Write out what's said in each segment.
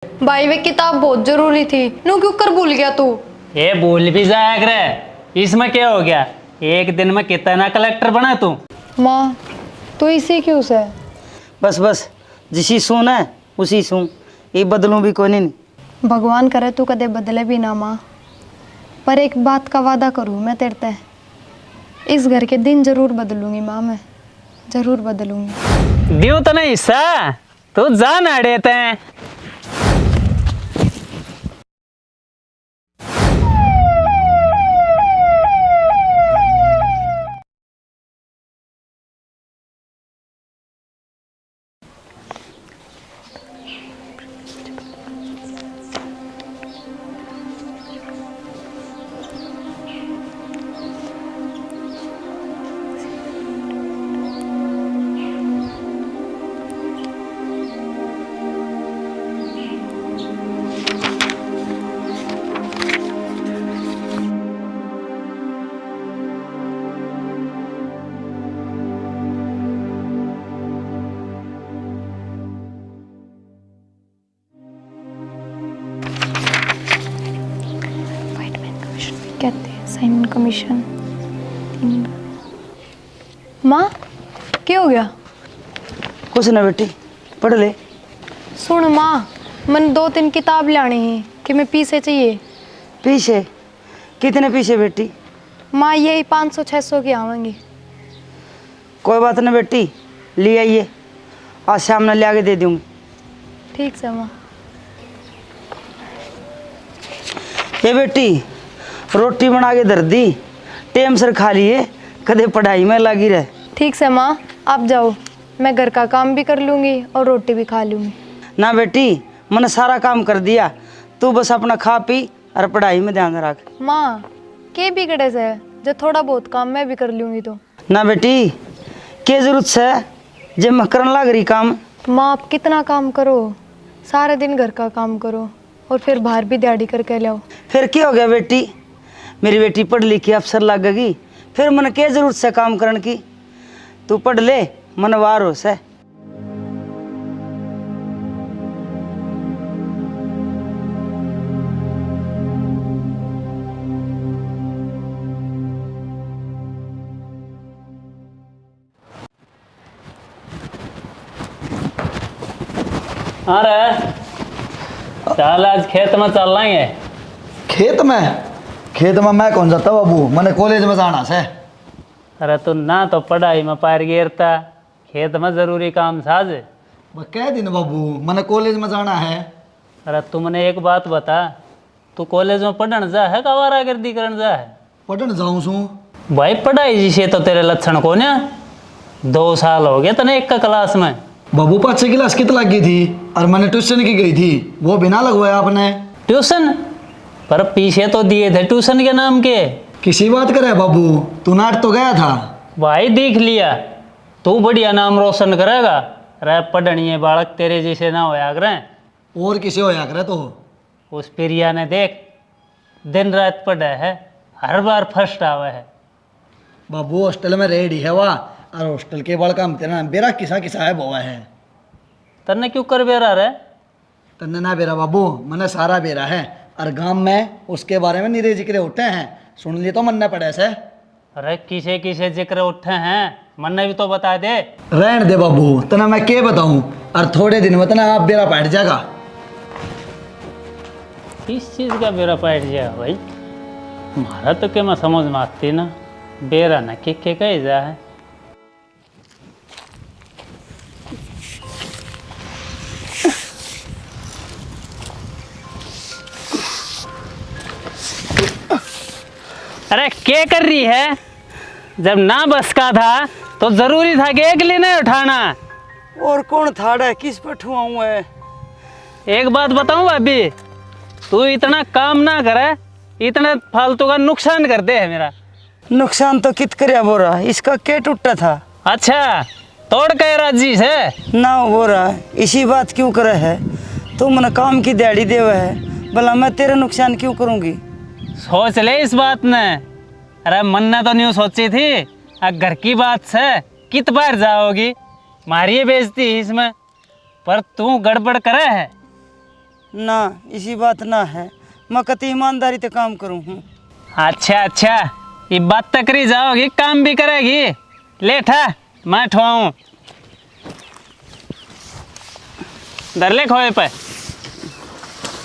भाई वे किताब बहुत जरूरी थी, नू क्यों कर भूल गया तू? ये भूल भी जाया करे, इसमें क्या हो गया? एक दिन में कितना कलेक्टर बना तू? माँ तू इसी क्यों से? बस बस, जिसी सुन है उसी सुन, ये बदलूं भी कोई नहीं। भगवान करे तू कदे बदले भी ना माँ, पर एक बात का वादा करूँ मैं तेरे ते, इस घर के दिन जरूर बदलूंगी माँ, मैं जरूर बदलूंगी। दियो तो नहीं हिस्सा, तू जान अड़ेते हैं। कहते हैं साइन कमीशन। माँ क्या हो गया? कुछ ना बेटी, पढ़ ले। सुन माँ, मन 2-3 किताब लानी है कि मैं पीछे चाहिए। पीछे? कितने पीछे बेटी? माँ यही 500-600 की आवेंगी। कोई बात नहीं बेटी, ले आइए, आज शाम में ले आके दे दूँगी। ठीक से माँ। ये बेटी रोटी बना के धर दी, टेम सर खा लिए, कदे पढ़ाई में लगी रहे। ठीक से माँ, आप जाओ, मैं घर का काम भी कर लूँगी और रोटी भी खा लूँगी। ना बेटी, मैंने सारा काम कर दिया, तू बस अपना खा पी और पढ़ाई में ध्यान रख। माँ के बिगड़े से जो थोड़ा बहुत काम मैं भी कर लूँगी तो। ना बेटी, क्या जरूरत है जब मैं करने लग रही काम। माँ आप कितना काम करो, सारे दिन घर का काम करो और फिर बाहर भी दिहाड़ी करके लाओ। फिर क्या हो गया बेटी, मेरी बेटी पढ़ लिख के अफसर लगेगी, फिर मन क्या जरूरत से काम करने की। तू पढ़ ले, मन वार हो से। अरे चल आज खेत में चल लेंगे। खेत में मैं कौन जाता बाबू, मैंने कॉलेज में जाना से। अरे तू ना तो पढ़ाई में पैर गिरता, खेत में जरूरी काम साज। वह कह दिन बाबू, मैंने कॉलेज में जाना है। अरे तू मने एक बात बता, तू कॉलेज में पढ़न जा है का आवारागर्दी करन जा है? पढ़न जाऊँ सू। भाई पढ़ाई जिसे तो तेरे लक्षण को ना, 2 साल हो गए तने एक का क्लास में। बाबू 5 क्लास कित लग गई थी और मैंने ट्यूशन की गई थी, वो बिना लगवाया आपने। ट्यूशन? पर पीछे तो दिए थे ट्यूशन के नाम के। किसी बात करे बाबू, तू नाट तो गया था। भाई देख लिया, तू बढ़िया नाम रोशन करेगा। अरे पढ़निए बालक तेरे जैसे ना होया करे। और किसी होया करे तो। उस प्रिया ने देख दिन रात पढ़ा है, हर बार फर्स्ट आवा है। बाबू हॉस्टल में रेडी है वाह, और हॉस्टल के बड़ काम तेरा बेरा किसा किसा है बोवा है। तन्ने क्यों कर बेरा रहे? तन्ने ना बेरा बाबू, मैंने सारा बेरा है, और गांव में उसके बारे में निरे जिक्र उठे हैं, सुन लिए तो मनना पड़े से। अरे किसे किसे जिक्र उठे हैं, मन्ने भी तो बता दे। रहन दे बाबू, तना मैं क्या बताऊं, और थोड़े दिन में तना आप बेरा बैठ जाएगा। किस चीज़ का बेरा पैठ जाए भाई? हमारा तो क्या मैं समझ में आती ना, बेरा ना के कही जा है। अरे क्या कर रही है? जब ना बस का था तो जरूरी था कि एक लेने उठाना। और कौन थाड़ा, किस पर ठुआऊं है? एक बात बताऊं भाभी, तू इतना काम ना करे, इतना फालतू का नुकसान कर दे है मेरा। नुकसान तो कित कर बोरा, इसका क्या टूटा था? अच्छा तोड़ के राजी से ना बोरा, इसी बात क्यों करे है? तू मन काम की दिहाड़ी देवे है, भला मैं तेरा नुकसान क्यों करूंगी? सोच ले इस बात ने। अरे मन ने तो न्यू सोची थी, घर की बात से कित बार जाओगी, मारिए बेइज्जती इसमें, पर तू गड़बड़ करे है। ना इसी बात ना है, मैं कति ईमानदारी से काम करूँ हूँ। अच्छा अच्छा, ये बात तक करी जाओगी, काम भी करेगी। लेट है, मैं ठोआऊँ। धर ले खोए पे।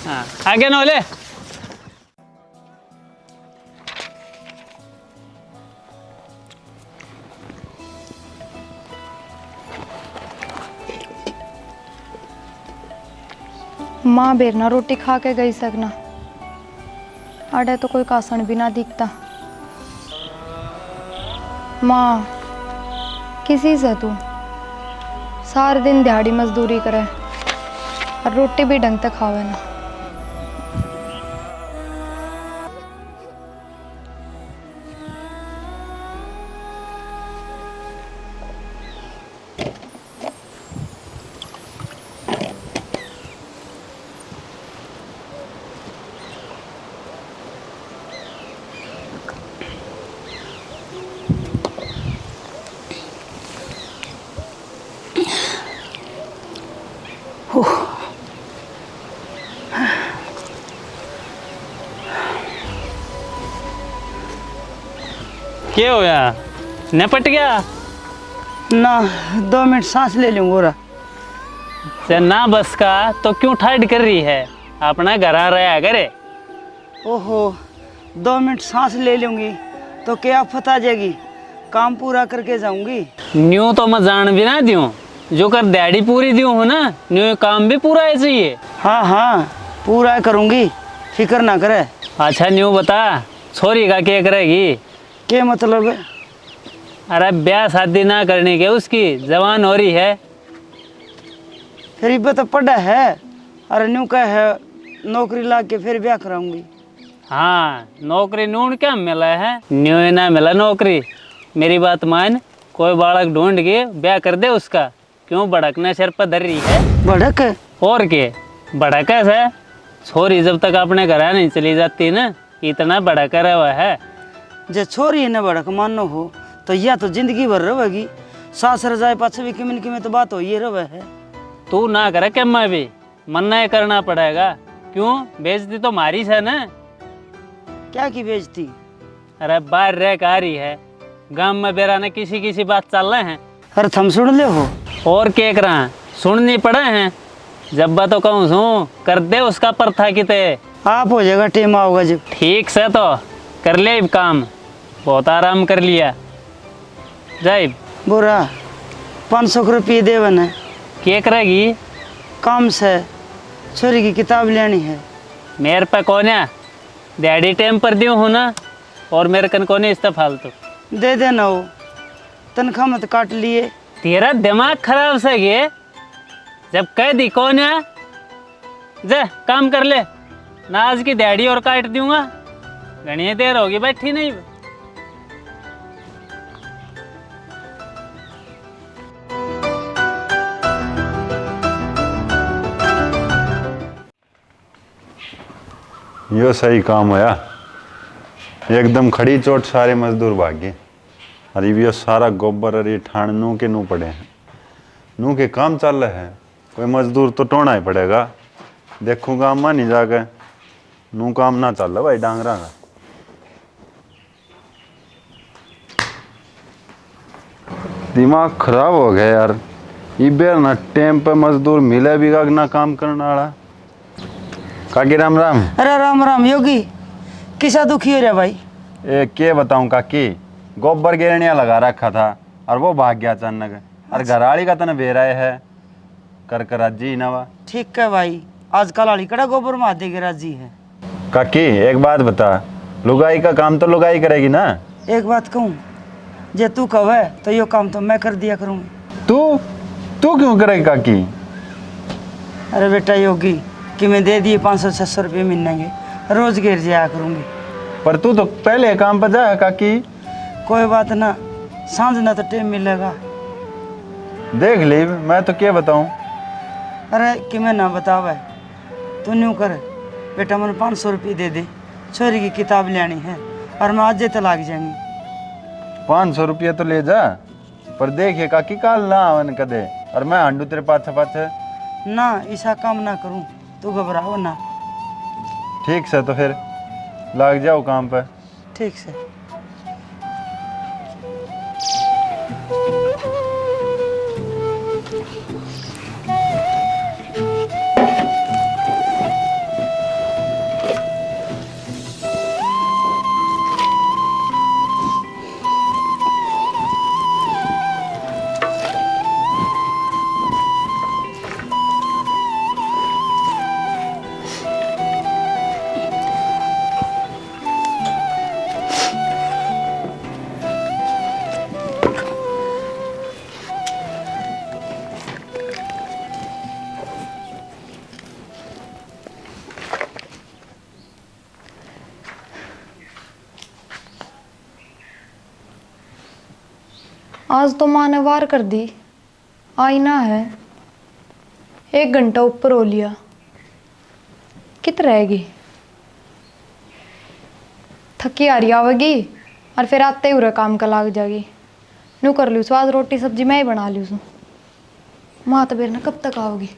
हाँ, आगे नो ले। माँ बेरना रोटी खा के गई सकना, आड़े तो कोई कासन भी ना दिखता। माँ, किसी से तू सारे दिन दिहाड़ी मजदूरी करे और रोटी भी ढंग से खावे ना। क्या हो या निपट गया? ना 2 मिनट सांस ले लूँ गोरा। से ना बस का तो क्यों ठाड कर रही है? अपना घर आ रहा करे। ओहो, 2 मिनट सांस ले लूँगी तो क्या आफत आ जाएगी, काम पूरा करके जाऊँगी। न्यू तो मैं जान भी ना दूँ, जो कर दिहाड़ी पूरी दूँ हो ना, न्यू काम भी पूरा है चाहिए। हाँ हाँ, पूरा करूँगी, फिक्र ना करे। अच्छा न्यू बता, छोरी का क्या करेगी? क्या मतलब है? अरे ब्याह शादी ना करने के, उसकी जवान हो रही है। फिर ये तो पढ़ा है, अरे न्यू का है नौकरी ला के फिर ब्याह कराऊंगी। हाँ, नौकरी नून क्या मिला है? न्यू ना मिला नौकरी। मेरी बात मान, कोई बालक ढूंढ के ब्याह कर दे उसका। क्यों भड़कना सिर पर धर रही है? भड़क? और के भड़क है? छोरी जब तक अपने घर नहीं चली जाती ना, इतना भड़क रहा है। जे छोरी है न भड़क मानो हो तो यह तो जिंदगी भर रहेगी। सास रजाए पाछे भी किमिन की में तो बात हो ये रहे है। तू ना करे क्या, मैं भी मन्ना ही करना पड़ेगा। क्यों, बेइज्जती तो मारी है ना। क्या की बेइज्जती? अरे बाहर रह कर आ रही है, गांव में बेरा ने किसी बात चल रहे हैं। अरे थम सुन ले हो। और क्या करा, सुननी पड़े हैं। जब बा तो कहूँ सू कर दे उसका परथा किते। आप हो जाएगा, टेम आओगा जब। ठीक से तो कर ले काम, बहुत आराम कर लिया। जाइब बोरा 500 रुपये दे बने। क्या करेगी? काम से छोरी की किताब लेनी है। मेरे पे कौन है? डैडी टाइम पर दूँ हूँ ना, और मेरे कन कौन है इस फालतू? दे देना हो, तनख्वाह मत काट लिए। तेरा दिमाग खराब से गे, जब कह दी कौन है, जा काम कर ले ना। आज की दिहाड़ी और काट दूंगा, घनी देर होगी बैठी नहीं। यो सही काम होया, एकदम खड़ी चोट सारे मजदूर भाग गए। अरे यो सारा गोबर अरे ठाण नू के नू पड़े हैं, नू के काम चल रहे हैं। कोई मजदूर तो टोना ही पड़ेगा। देखूंगा अम्मा नहीं जाके, नू काम ना चल रहा भाई डांगरा का। दिमाग खराब हो गया यार। ये बेर ना टाइम पे मजदूर मिले भी ना काम करने वाला। काकी राम राम। अरे राम राम योगी, किसा दुखी हो रहा भाई? ए के बताऊं काकी, गोबर गिरनिया लगा रखा था और वो भाग गया अचानक। और घराड़ी का तने बेराए है कर राजी नवा। ठीक है भाई, आजकल आली कड़ा गोबर में आधे के राजी है। काकी एक बात बता, लुगाई का काम तो लुगाई करेगी ना? एक बात कहूँ, जे तू कहे तो यो काम तो मैं कर दिया करूँगी। तू क्यों करेगी काकी? अरे बेटा योगी, कि मैं दे दिए 500-600 रुपये मिलेंगे, रोज गिर जाया करूँगी। पर तू तो पहले काम पर जा काकी। कोई बात ना, सांझ ना तो टाइम मिलेगा। देख ले, मैं तो क्या बताऊं। अरे कि मैं ना बतावे, तू न्यू कर बेटा, मैंने 500 रुपये दे दे, छोरी की किताब लेनी है और मैं आज तो लाग जाएंगी। 500 रुपया तो ले जा, पर देखिए काकी काल ना आवन कदे, और मैं हांडू तेरे पाछे पाछे। ना ऐसा काम ना करूँ, तू घबराओ ना। ठीक से तो फिर लग जाओ काम पे। ठीक से। आज तो माँ ने वार कर दी। आईना है, 1 घंटा ऊपर हो लिया। कित रहेगी, थकी हारी आवेगी और फिर आते ही उरे काम का लाग जाएगी। नू कर लूँ आज रोटी सब्जी मैं ही बना लूँ। माँ तो बेर ना कब तक आओगी।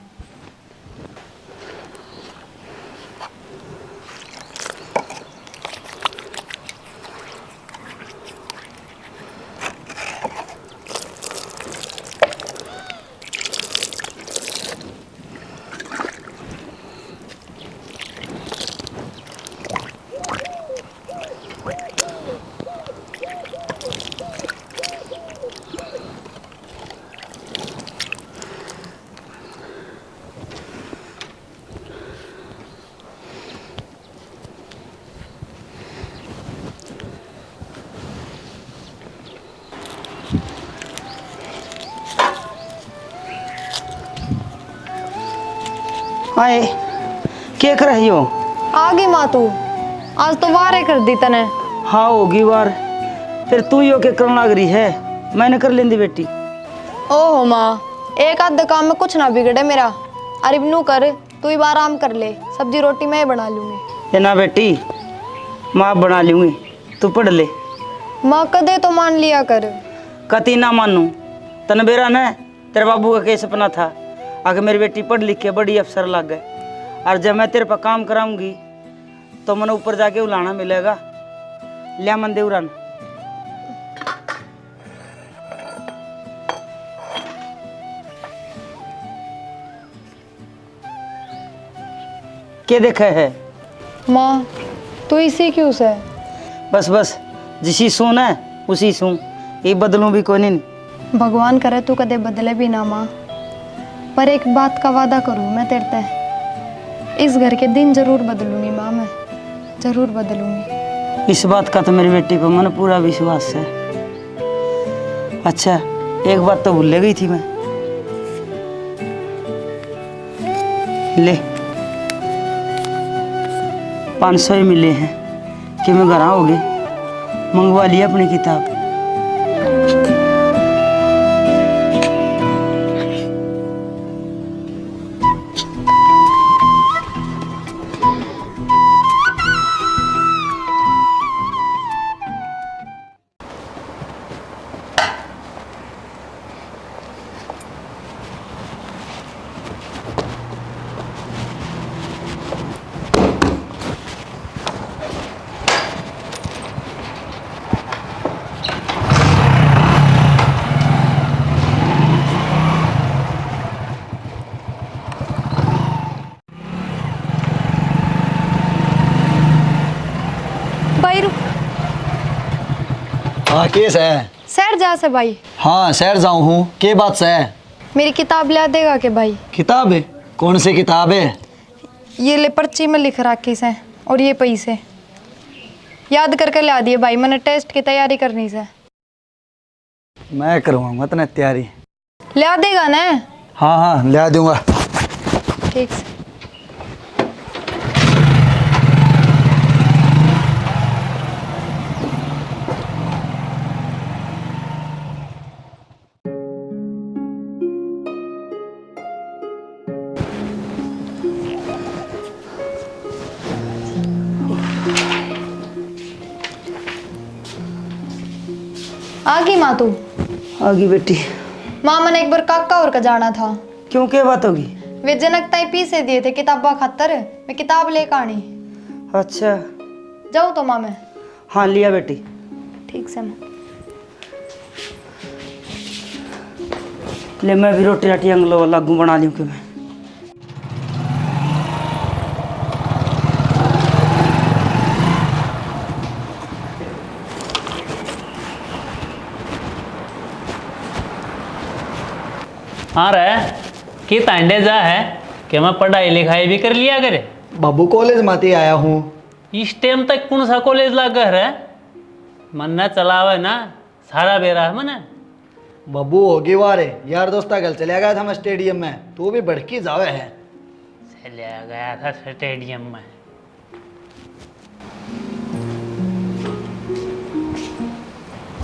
आए क्या कर रही हो? आ गई माँ तू, आज तो वारे कर दी तने। हाँ होगी बार, फिर तू ही के करना लग रही है, मैंने कर लेंदी बेटी। ओहो माँ, एक आध काम में कुछ ना बिगड़े मेरा। अरे नू कर, तू ही आराम कर ले, सब्जी रोटी मैं ही बना लूंगी। ये ना बेटी, माँ बना लूंगी, तू पढ़ ले। माँ कदे तो मान लिया कर। कति ना मानू, तन बेरा न तेरे बाबू का क्या सपना था, अगर मेरी बेटी पढ़ लिख के बड़ी अफसर लग गए, और जब मैं तेरे पर काम कराऊंगी तो मैंने ऊपर जाके उलाना मिलेगा। लिया मन दे उड़ान। क्या देखा है? माँ तू इसी क्यों से? बस बस, जिसी सुन है उसी सुन, ये बदलूं भी कोई नहीं। भगवान करे तू कदे बदले भी ना माँ, पर एक बात का वादा करूँ मैं तेरे ते, इस घर के दिन जरूर बदलूंगी माँ, मैं जरूर बदलूंगी। इस बात का तो मेरी बेटी पर मन पूरा विश्वास है। अच्छा एक बात तो भूल गई थी मैं, ले 500 ही मिले हैं कि मैं घर आओगे, मंगवा लिया अपनी किताब। भाई रुक, हाँ केस है। सैर जा से भाई। हाँ शहर जाऊँ हूँ, के बात से है? मेरी किताब ला देगा के भाई? किताब है? कौन सी किताब है? ये ले पर्ची में लिख रखी से, और ये पैसे याद करके ला दिए भाई, मैंने टेस्ट की तैयारी करनी से। मैं करवाऊंगा तने तैयारी। ला देगा ना? हाँ हाँ ले दूंगा। ठीक से। आ गई माँ तू? आगी बेटी। माँ मैंने एक बार काका और का जाना था। क्यों क्या बात होगी? वे जनक ताई पीसे दिए थे किताबा खातर, मैं किताब लेकर आनी। अच्छा जाऊँ तो माँ मैं? हाँ लिया बेटी। ठीक से माँ। ले मैं भी रोटी राटी अंगलो लागू बना लूँ कि मैं। हाँ रे कि तांडे जा है कि मैं पढ़ाई लिखाई भी कर लिया करे। बाबू कॉलेज माती आया हूँ। इस टाइम तक कौन सा कॉलेज लाग है? मन न चलावे ना सारा बेरा है मने। बाबू होगी वारे यार दोस्ता कल चले गया था मैं स्टेडियम में, तू भी भड़की जावे है। चलिया गया था स्टेडियम में।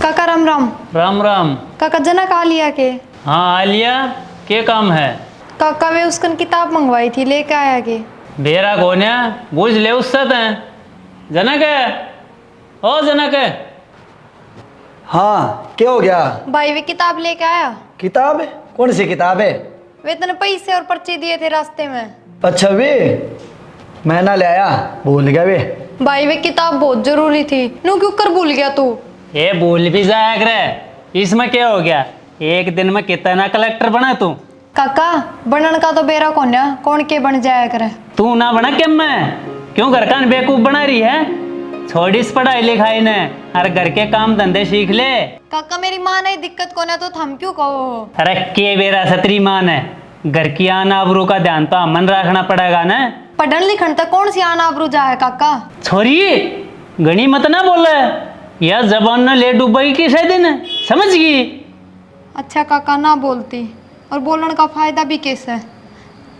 काका राम राम। राम राम। काका जनक आ लिया के? हाँ आलिया, के काम है? काका वे उसकन किताब मंगवाई थी, लेके आया के? बेरा कोन्या बुझ ले उससे तैं। जनक है, ओ जनक है। हाँ क्या हो गया? भाई वे किताब लेके आया? किताब? कौन सी किताब है? वे तने पैसे और पर्ची दिए थे रास्ते में। अच्छा वे मैं ना ले आया, भूल गया वे। भाई वे किताब बहुत जरूरी थी, नू क्यों कर भूल गया तू? ये भूल भी जाया करे, इसमें क्या हो गया? एक दिन में कितना कलेक्टर बना तू? काका बनन का तो बेरा कौन के बन जाया करे। तू ना बना क्या? मैं क्यों घर का बेवकूफ बना रही है? छोड़ी इस पढ़ाई लिखाई ने और घर के काम धंधे सीख ले। काका मेरी माँ ने दिक्कत को ना तो थम क्यों कहो? अरे के बेरा सतरी मान है, घर की आन आबरू का ध्यान तो अमन रखना पड़ेगा ना। पढ़न लिखन तक कौन सी आना आबरू जा है काका? छोरी गणी मत ना बोले, यह जबान न ले डूबेगी किस दिन, समझ गई? अच्छा काका ना बोलती, और बोलने का फायदा भी कैसे है?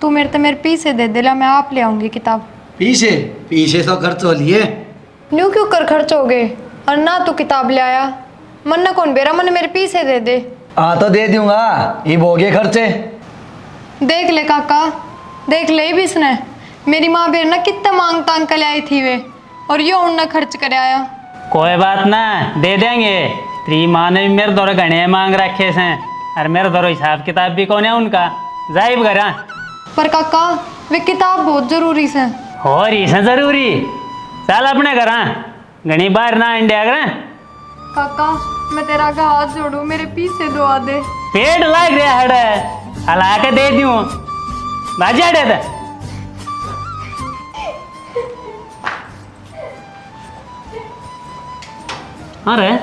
तू मेरे पैसे दे दिला, मैं आप ले आऊंगी किताब। पीछे पीछे तो खर्च हो लिए। न्यू क्यों कर खर्च हो गए? और ना तू किताब ले आया, मन ना कौन बेरा, मन मेरे पैसे दे दे। हाँ तो दे दूंगा, ये भोगे खर्चे। देख ले काका, देख ले भी इसने, मेरी माँ बेर ना कितना मांग तांग कर आई थी वे, और यो उनने खर्च कर आया। कोई बात ना, दे देंगे। तेरी माँ ने भी मेरे दौरे घने मांग रखे हैं, और मेरे दौरे हिसाब किताब भी कौन है उनका, जाइब घर। पर काका वे किताब बहुत जरूरी से। और इसे जरूरी, चल अपने घर घनी बार ना इंडिया कर। काका मैं तेरा का हाथ जोड़ू, मेरे पैसे दो दे। पेट लाग रहा है, हला के दे दूँ बाजा दे दे। अरे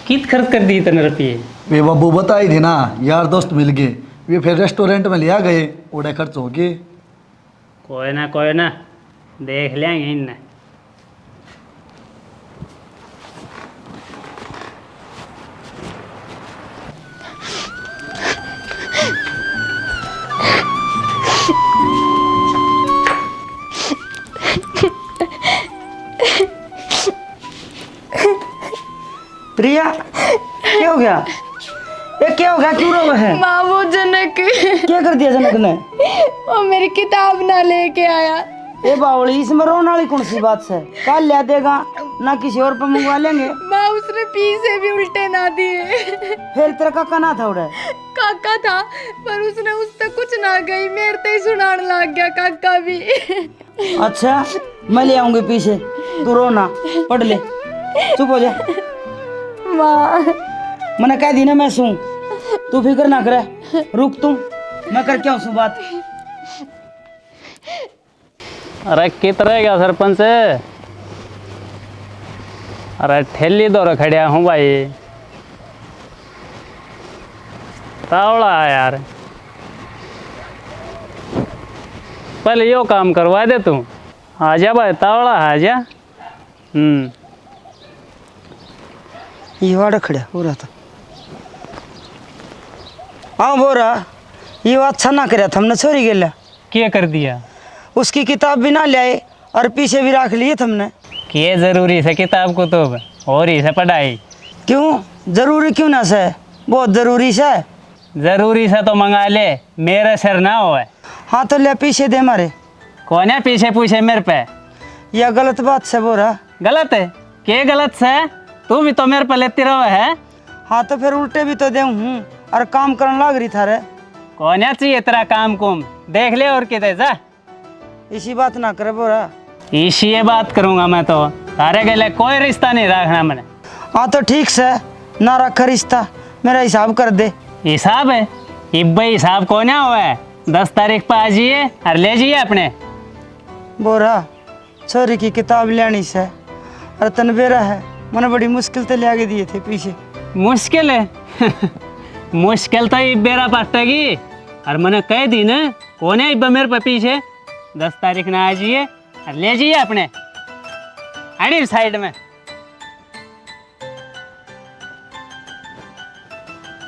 कित खर्च कर दी इतने रुपये? वे बाबू बताई थी ना, यार दोस्त मिल गए, वे फिर रेस्टोरेंट में लिया गए, उड़े खर्च हो गए। कोई ना देख लेंगे इन्हें। प्रिया क्या हो गया? ये क्या हो गया, क्यों रो है? माँ वो जनक क्या कर दिया जनक ने? वो मेरी किताब ना लेके आया। ये बावली, इसमें रोने वाली कौन सी बात है? कल ला देगा ना, किसी और पर मंगवा लेंगे। माँ उसने पैसे भी उल्टे ना दिए। फिर तेरा काका ना था उड़े? काका था, पर उसने उस तक कुछ ना गई, मेरे ते ही सुनाने लग गया काका भी। अच्छा मैं ले आऊंगी पीछे, तू रो ना, पढ़ ले, चुप हो जा। माँ मैंने कह दी ना मैं सुन, तू फिक्र ना करे, रुक तू, मैं करके आऊँ सु बात। अरे कित रहेगा सरपंच? अरे ठेली दौर खड़िया हूँ भाई, तावड़ा है यार। पहले यो काम करवा दे तू, आजा भाई तावड़ा आजा। ये वाड़ा खड़ा हो रहा था, हाँ बोल रहा, ये अच्छा ना करे, हमने छोरी गेला। क्या कर दिया? उसकी किताब भी ना लाए और पीछे भी रख लिए हमने। क्या जरूरी है किताब को तो, और ही से पढ़ाई। क्यों जरूरी क्यों ना से? बहुत जरूरी से। जरूरी से तो मंगा ले, मेरे सिर ना हो। हाँ तो ले पीछे दे मारे। कौन है पीछे पूछे मेरे पे? यह गलत बात से बोल रहा। गलत है? क्या गलत से? तू भी तो मेरे पे लेती रहो है। हाँ तो फिर उल्टे भी तो दे हूँ, और काम करने लग रही था रे। कौन चाहिए तेरा काम कुम देख ले और किधर जा। इसी बात ना करे बोरा। इसी ये बात करूंगा मैं तो, तारे के लिए कोई रिश्ता नहीं रखना मैंने। हाँ तो ठीक से ना रखा रिश्ता, मेरा हिसाब कर दे। हिसाब है इब्बे हिसाब को ना हुआ है। 10 तारीख पर आ जाइए और ले जाइए अपने। बोरा छोरी की किताब लेनी से और तनबेरा है, मैंने बड़ी मुश्किल से ले आके दिए थे पीछे। मुश्किल है मुश्किल तो इब्बेरा पट्टेगी और मैंने कह दी ना कौन है इब्बा मेरे पे पीछे। 10 तारीख ना आ जाइए और ले जाइए अपने। अड़ी साइड में।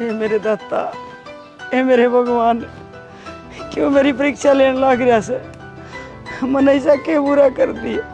ए मेरे दाता, ए मेरे भगवान, क्यों मेरी परीक्षा लेने लग रहा से, मन ऐसा के बुरा कर दिया।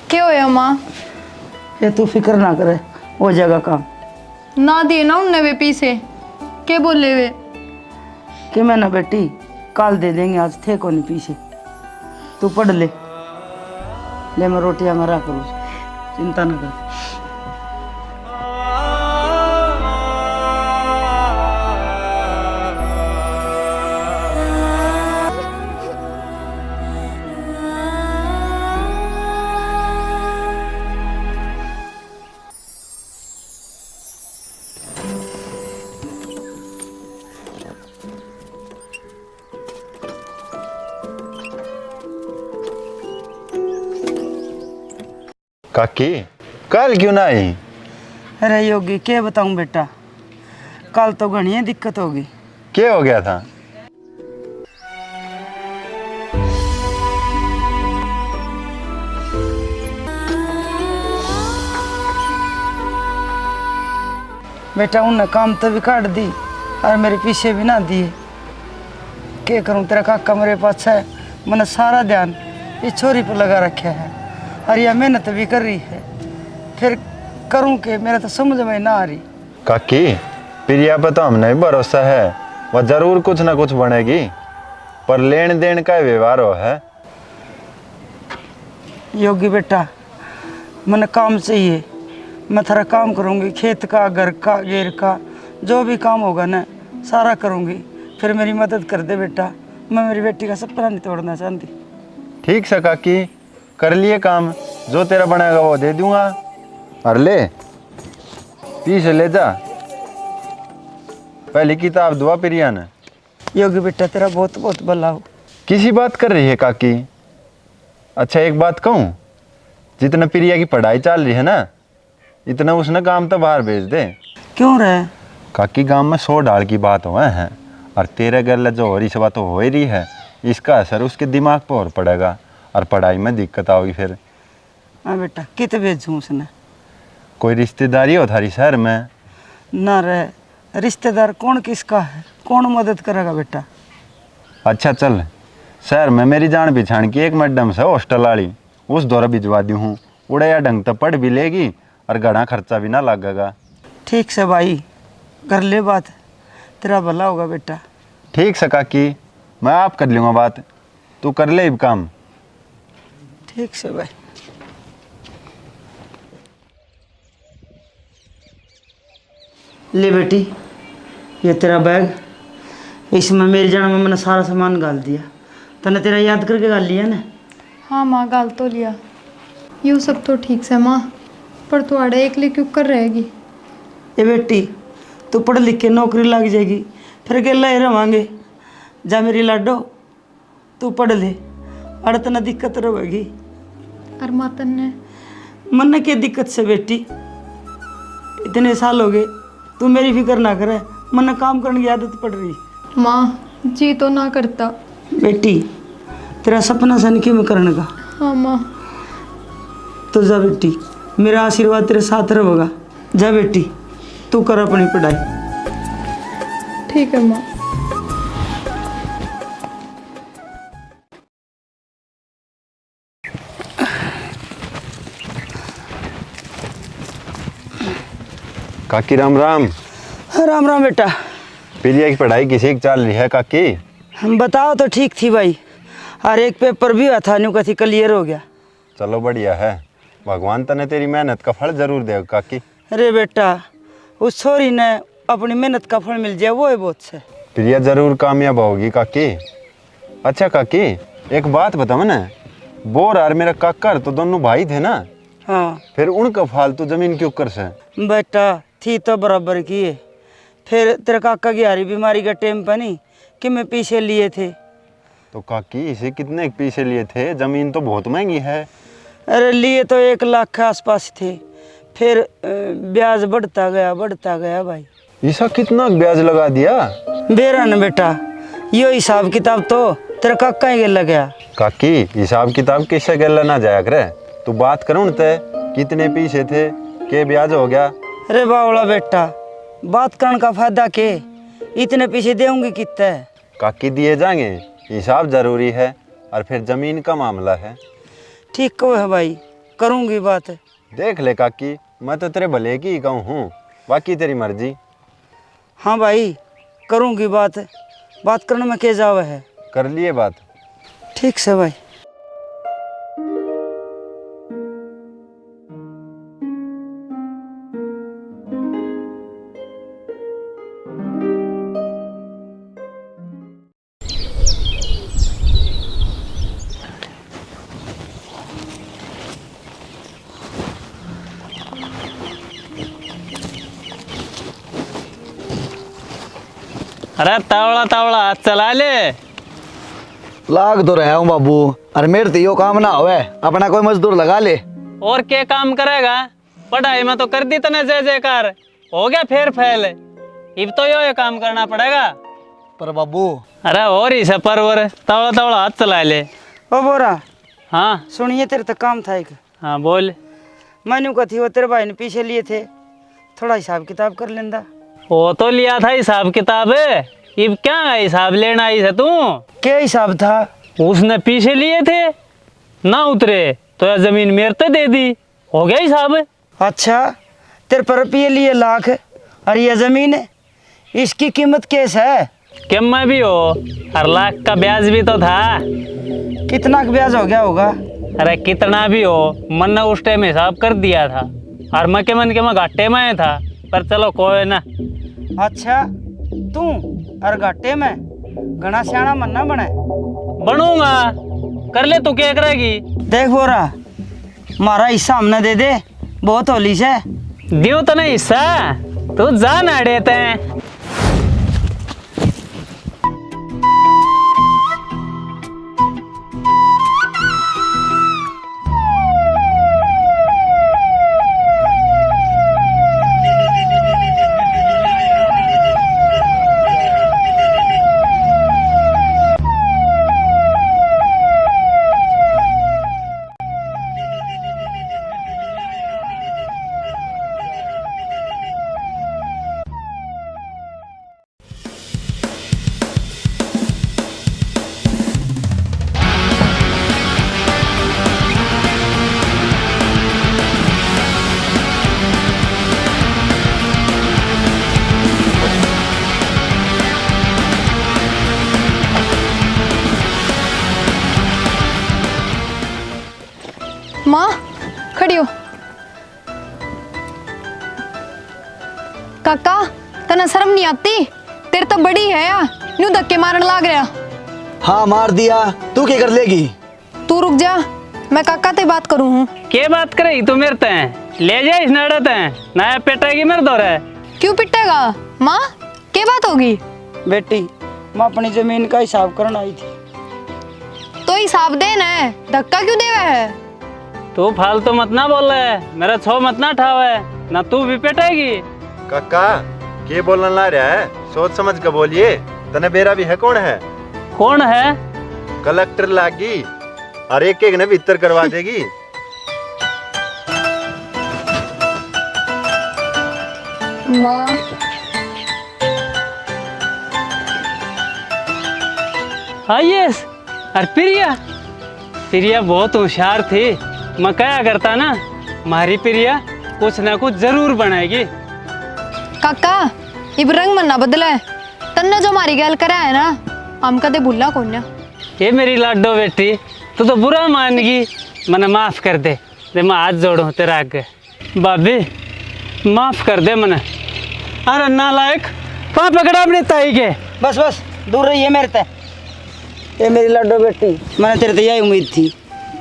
क्या होया माँ? ये तू फिक्र ना करे, हो जाएगा काम। ना दिए ना उनने वे पीछे, क्या बोले वे? कि मैं ना बेटी कल दे देंगे, आज थे को नहीं पीछे। तू पढ़ ले मैं रोटियां मरा करूँ, चिंता ना कर। काकी कल क्यों ना आई? अरे योगी क्या बताऊं बेटा, कल तो घनी दिक्कत होगी। क्या हो गया था? बेटा उनने काम तो भी काट दी और मेरे पीछे भी ना दिए। क्या करूं, तेरा काका मेरे पास है, मैंने सारा ध्यान इस छोरी पर लगा रखा है और यह मेहनत भी कर रही है, फिर करूं के मेरा तो समझ में ना आ रही। काकी प्रिया पे तो हमने भी भरोसा है, वह जरूर कुछ ना कुछ बनेगी, पर लेन देन का व्यवहार हो है। योगी बेटा मैंने काम चाहिए, मैं थारा काम करूंगी, खेत का, घर का, गेर का, जो भी काम होगा ना सारा करूंगी, फिर मेरी मदद कर दे बेटा। मैं मेरी बेटी का सपना नहीं तोड़ना चाहती। ठीक से काकी कर लिए काम, जो तेरा बनेगा वो दे दूंगा। और ले पीछे ले जा, पहली किताब दुआ प्रिया ने। योगी बेटा तेरा बहुत बहुत भला हो। किसी बात कर रही है काकी? अच्छा एक बात कहूँ, जितना प्रिया की पढ़ाई चल रही है ना, इतना उसने काम तो बाहर भेज दे। क्यों रहे? काकी गांव में 100 डाल की बात हुए हैं और तेरे घर जो हो रही सब तो हो ही रही है, इसका असर उसके दिमाग पर और पड़ेगा और पढ़ाई में दिक्कत आओगी फिर। हाँ बेटा कित भेजूँ उसने? कोई रिश्तेदारी हो थारी शहर में? ना रहे, रिश्तेदार कौन किसका है, कौन मदद करेगा बेटा? अच्छा चल, शहर में मेरी जान पहचान की एक मैडम से हॉस्टल वाली, उस दौरा भिजवा दी हूँ, उड़ाया ढंग तो पढ़ भी लेगी और घना खर्चा भी ना लगेगा। ठीक से भाई कर ले बात, तेरा भला होगा बेटा। ठीक से काकी, मैं आप कर लूँगा बात, तू कर ले अब काम। ठीक से भाई। ले बेटी ये तेरा बैग, इसमें मेरी जान में मैंने सारा सामान डाल दिया, तने तेरा याद करके डाल लिया ना? हाँ माँ गाल तो लिया, यूँ सब तो ठीक से माँ, पर थोड़े एक क्यों कर रहेगी? ये बेटी तू पढ़ लिख के नौकरी लग जाएगी, फिर अकेला ही रवांगे। जा मेरी लाडो तू पढ़ ले, अड़ तना दिक्कत रहेगी। और मातन ने मन ने क्या दिक्कत से बेटी, इतने साल हो गए, तू मेरी फिक्र ना करे, मन ने काम करने की आदत पड़ रही। माँ जी तो ना करता। बेटी तेरा सपना सन क्यों करने का? हाँ माँ। तो जा बेटी, मेरा आशीर्वाद तेरे साथ रहेगा। जा बेटी तू कर अपनी पढ़ाई। ठीक है माँ। काकी राम राम। राम राम बेटा। प्रिया की पढ़ाई किसी की चल रही है काकी? हम बताओ तो ठीक थी भाई, और एक पेपर भी हुआ था न्यू कथी क्लियर हो गया। चलो बढ़िया है, भगवान तने तेरी मेहनत का फल जरूर देगा काकी। अरे बेटा, उस छोरी ने अपनी मेहनत का फल मिल जाए वो है बहुत से। प्रिया जरूर कामयाब होगी काकी। अच्छा काकी, एक बात बताओ ना, बोर और मेरा काका तो दोनों भाई थे ना, हाँ फिर उनका फालतू जमीन क्यों कर से? बेटा, थी तो बराबर की है, फिर तेरे काका की हारी बीमारी का टाइम पर नहीं कि मैं पीछे लिए थे। तो काकी इसे कितने पीछे लिए थे? जमीन तो बहुत महंगी है। अरे लिए तो 1 लाख के आसपास थे, फिर ब्याज बढ़ता गया भाई। ऐसा कितना ब्याज लगा दिया? बेरा न बेटा, यो हिसाब किताब तो तेरा काका ही लग गया। काकी हिसाब किताब किससे गला ना जाया करे, तू बात करूँ न ते कितने पीछे थे, के ब्याज हो गया? अरे बावला बेटा, बात करने का फायदा के, इतने पीछे देंगे कितने? काकी दिए जाएंगे, हिसाब जरूरी है, और फिर जमीन का मामला है। ठीक कहो है भाई, करूँगी बात। देख ले काकी, मैं तो तेरे भले की ही कहूँ हूँ, बाकी तेरी मर्जी। हाँ भाई, करूँगी बात, बात करने में क्या जावे है। कर लिए बात। ठीक से भाई। अरे तावड़ा तावड़ा हाथ चला ले। लाग तो रहा हूँ बाबू, अरे मेरे तो यो काम ना होवे, अपना कोई मजदूर लगा ले। और क्या काम करेगा? पढ़ाई में तो कर दी तने जय जयकार, हो गया फेर फैल, अब तो यो ये काम करना पड़ेगा। पर बाबू, अरे और ही से परवर, तावड़ा तावड़ा हाथ चला ले। ओ बोरा, हाँ सुनिए तेरे तो काम था एक। हाँ बोल। मैंने कथी वो तेरे भाई ने पीछे लिए थे, थोड़ा हिसाब किताब कर लेंदा। वो तो लिया था हिसाब किताब, अब क्या हिसाब लेना आई से तू? क्या हिसाब था? उसने पीछे लिए थे ना, उतरे तो यह जमीन मेरे ते दे दी, हो गया हिसाब। अच्छा, तेरे पर रुपये लिए लाख और ये जमीन है, इसकी कीमत कैसे है? क्या मैं भी हो, हर लाख का ब्याज भी तो था। कितना का ब्याज हो गया होगा? अरे कितना भी हो, मन ने उस टाइम हिसाब कर दिया था, और मैं के मन के मैं घाटे में था, पर चलो कोई ना। अच्छा, तू और घाटे में घना सियाना मन्ना बने। बनूंगा, कर ले तू क्या करेगी? देख बोरा, मारा हिस्सा हमने दे दे, बहुत होली से। दियो तो नहीं हिस्सा, तू जा ना देते हैं। माँ खड़ी हो। काका, तना शर्म नहीं आती? तेरे तो बड़ी है या न्यू धक्के मारन लाग रहा। हाँ मार दिया, तू क्या कर लेगी? तू रुक जा, मैं काका ते बात करूँ हूँ। क्या बात करेगी तू मेरे ते? ले जा इस नड़त है, नया पेटेगी मेरे दौरे। क्यों पिटेगा? माँ क्या बात होगी? बेटी, मैं अपनी जमीन का हिसाब करने आई थी। तो हिसाब देना है, धक्का क्यों देवा है? तू फालतू मत ना बोल रहे, मेरा छो मत ना ठावे, ना तू भी पेटेगी। काका के बोलना ला रहा है, सोच समझ कर बोलिए। तने बेरा भी है, कौन है? कौन है? कलेक्टर लागी, और एक एक ने भीतर करवा देगी। माँ, हाँ यस, और प्रिया, प्रिया बहुत होशियार थी। मैं क्या करता ना, हमारी प्रिया कुछ ना कुछ जरूर बनाएगी। काका इब रंग मन ना बदले, तन्ने जो हमारी गैल करा है ना हम कदे भूलना कौन ना। ये मेरी लाडो बेटी, तू तो बुरा मान गई, मने माफ कर दे। मैं हाथ जोड़ू तेरा आगे। भाभी माफ कर दे मने। अरे नालायक, कहाँ पकड़ा अपनी ताई के। बस बस दूर रहिए मेरे ते। ये मेरी लड्डो बेटी, मैंने तेरे से यही उम्मीद थी,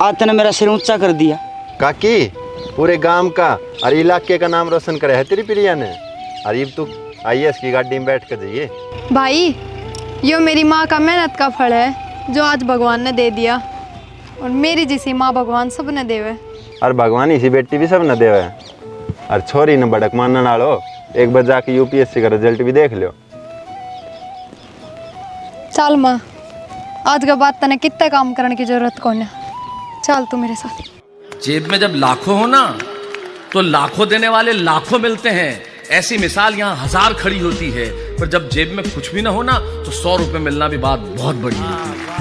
आज तूने मेरा सिर ऊंचा कर दिया। काकी पूरे गांव का और इलाके का नाम रोशन करे है तेरी प्रिया ने। अरे तू IAS की गाड़ी में बैठ कर जाइए। भाई यो मेरी माँ का मेहनत का फल है जो आज भगवान ने दे दिया, और मेरी जैसी माँ भगवान सब ने देवे। और भगवान इसी बेटी भी सब न देवे। और छोरी न बड़क मानने वालो, एक बार जाके UPSC का रिजल्ट भी देख लो। चल माँ, आज के बाद तने कितने काम करने की जरूरत कौन है, चल तू मेरे साथ। जेब में जब लाखों हो ना तो लाखों देने वाले लाखों मिलते हैं। ऐसी मिसाल यहाँ 1000 खड़ी होती है, पर जब जेब में कुछ भी ना हो ना तो 100 रुपए मिलना भी बात बहुत बड़ी होती है।